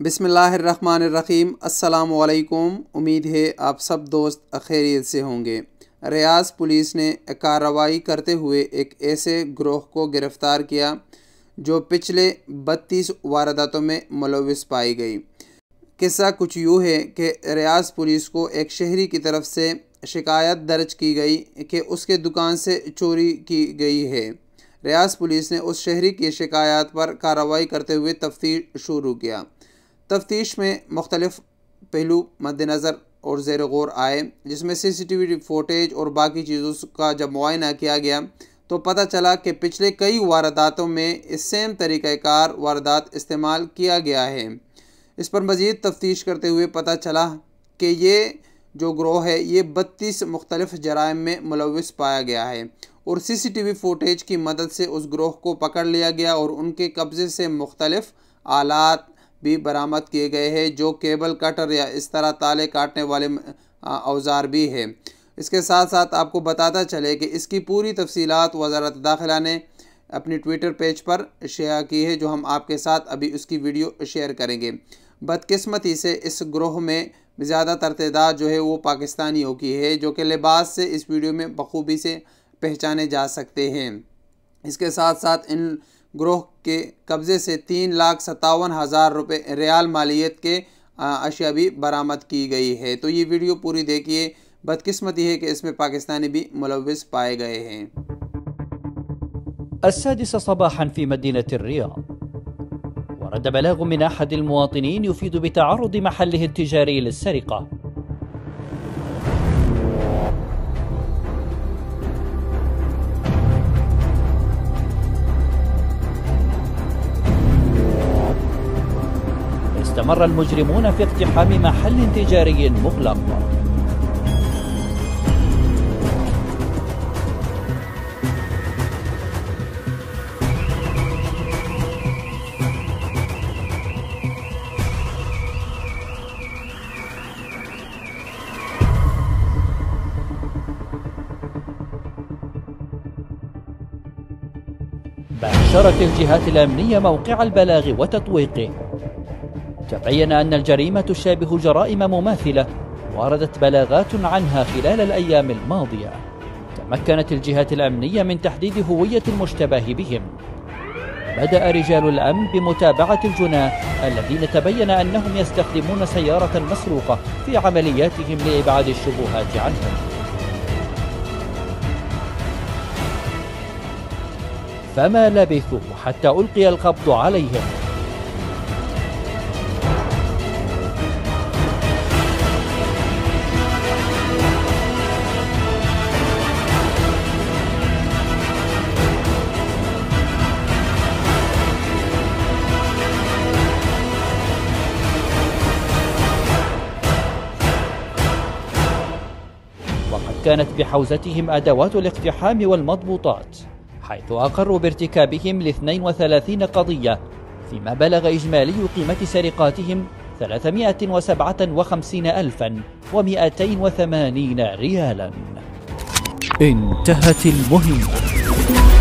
बिस्मिल्लाहिर्रहमानिर्रहीम। अस्सलाम वालेकुम। उम्मीद है आप सब दोस्त खैरियत से होंगे। रियाज पुलिस ने कार्रवाई करते हुए एक ऐसे ग्रोह को गिरफ़्तार किया जो पिछले 32 वारदातों में मुलव्विस पाई गई। किस्सा कुछ यूँ है कि रियाज पुलिस को एक शहरी की तरफ से शिकायत दर्ज की गई कि उसके दुकान से चोरी की गई है। रियाज पुलिस ने उस शहरी की शिकायत पर कार्रवाई करते हुए तफ्तीश शुरू किया। तफ्तीश में मुख्तलिफ पहलू मद्देनज़र और ज़ेर गौर आए, जिसमें CCTV फुटेज और बाकी चीज़ों का जब मुआयना किया गया तो पता चला कि पिछले कई वारदातों में इस सेम तरीक़ाकार वारदात इस्तेमाल किया गया है। इस पर मज़ीद तफ्तीश करते हुए पता चला कि ये जो ग्रोह है ये 32 मुख्तलिफ जराइम में मुलव्विस पाया गया है और CCTV फुटेज की मदद से उस ग्रोह को पकड़ लिया गया और उनके कब्ज़े से मुख्तलिफ आलात भी बरामद किए गए हैं, जो केबल कटर या इस तरह ताले काटने वाले औजार भी है। इसके साथ साथ आपको बताता चले कि इसकी पूरी तफसीलात वज़ारत दाखिला ने अपनी ट्विटर पेज पर शेयर की है, जो हम आपके साथ अभी उसकी वीडियो शेयर करेंगे। बदकिस्मती से इस ग्रोह में ज़्यादातर तादाद जो है वो पाकिस्तानियों की है, जो कि लिबास से इस वीडियो में बखूबी से पहचाने जा सकते हैं। इसके साथ साथ इन ग्रोह के कब्ज़े से 3,57,000 रुपये रियाल मालियत के अशिया भी बरामद की गई है। तो ये वीडियो पूरी देखिए। बदकिस्मती है कि इसमें पाकिस्तानी भी मुलव्विस पाए गए हैं। 6 صباحا في مدينة الرياض، ورد بلاغ من أحد المواطنين يفيد بتعرض محله التجاري للسرقة. استمر المجرمون في اقتحام محل تجاري مغلق. باشرت الجهات الأمنية موقع البلاغ وتطويقه. تبين أن الجريمة تشابه جرائم مماثلة وردت بلاغات عنها خلال الأيام الماضية. تمكنت الجهات الأمنية من تحديد هوية المشتبه بهم. بدأ رجال الأمن بمتابعة الجناة الذين تبين أنهم يستخدمون سيارة مسروقة في عملياتهم لإبعاد الشبهات عنهم. فما لبثوا حتى ألقي القبض عليهم. وقد كانت بحوزتهم أدوات الاقتحام والمضبوطات، حيث أقروا بارتكابهم 32 قضية، فيما بلغ إجمالي قيمة سرقاتهم 357,280 ريالا. انتهت المهمة.